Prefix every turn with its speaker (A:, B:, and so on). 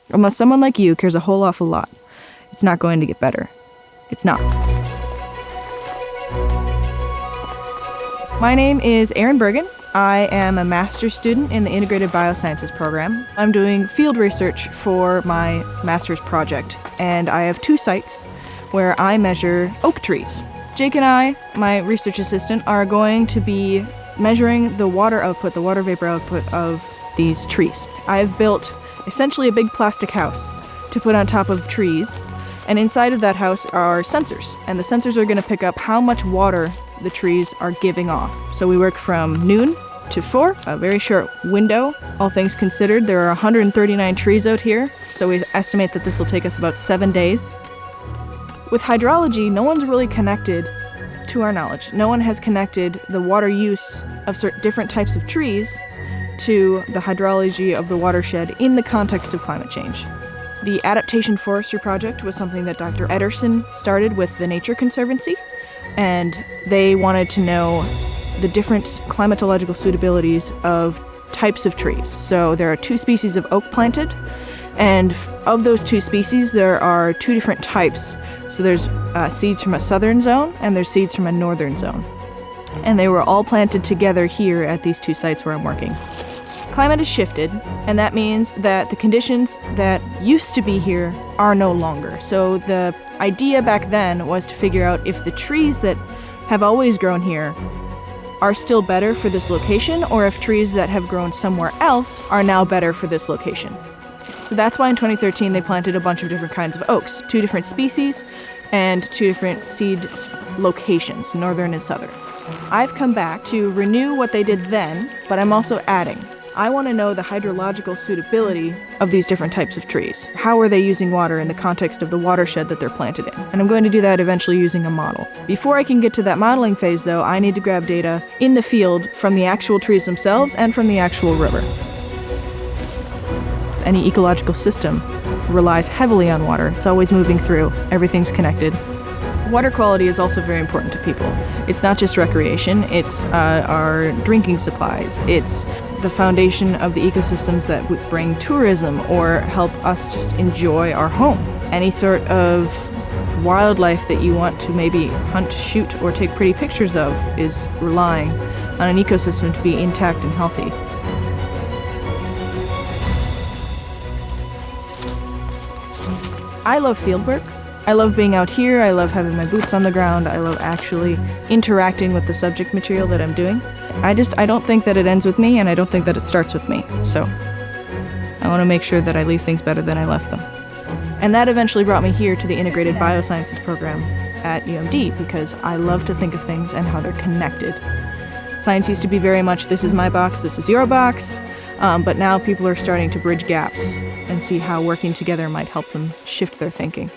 A: Unless someone like you cares a whole awful lot, it's not going to get better. It's not. My name is Erin Bergen. I am a master's student in the Integrated Biosciences program. I'm doing field research for my master's project, and I have 2 sites where I measure oak trees. Jake and I, my research assistant, are going to be measuring the water output, the water vapor output of these trees. I've built essentially a big plastic house to put on top of trees, and inside of that house are sensors, and the sensors are going to pick up how much water the trees are giving off. So we work from noon to 4, a very short window. All things considered, there are 139 trees out here, so we estimate that this will take us about 7 days. With hydrology, no one's really connected, to our knowledge, no one has connected the water use of different types of trees to the hydrology of the watershed in the context of climate change. The Adaptation Forestry Project was something that Dr. Ederson started with the Nature Conservancy, and they wanted to know the different climatological suitabilities of types of trees. So there are 2 species of oak planted, and of those 2 species, there are 2 different types. So there's seeds from a southern zone, and there's seeds from a northern zone. And they were all planted together here at these 2 sites where I'm working. Climate has shifted, and that means that the conditions that used to be here are no longer. So the idea back then was to figure out if the trees that have always grown here are still better for this location, or if trees that have grown somewhere else are now better for this location. So that's why in 2013 they planted a bunch of different kinds of oaks, 2 different species and 2 different seed locations, northern and southern. I've come back to renew what they did then, but I'm also adding. I want to know the hydrological suitability of these different types of trees. How are they using water in the context of the watershed that they're planted in? And I'm going to do that eventually using a model. Before I can get to that modeling phase, though, I need to grab data in the field from the actual trees themselves and from the actual river. Any ecological system relies heavily on water. It's always moving through. Everything's connected. Water quality is also very important to people. It's not just recreation, it's our drinking supplies. It's the foundation of the ecosystems that would bring tourism or help us just enjoy our home. Any sort of wildlife that you want to maybe hunt, shoot, or take pretty pictures of is relying on an ecosystem to be intact and healthy. I love fieldwork. I love being out here, I love having my boots on the ground, I love actually interacting with the subject material that I'm doing. I don't think that it ends with me, and I don't think that it starts with me. So I want to make sure that I leave things better than I left them. And that eventually brought me here to the Integrated Biosciences program at UMD, because I love to think of things and how they're connected. Science used to be very much, this is my box, this is your box, but now people are starting to bridge gaps and see how working together might help them shift their thinking.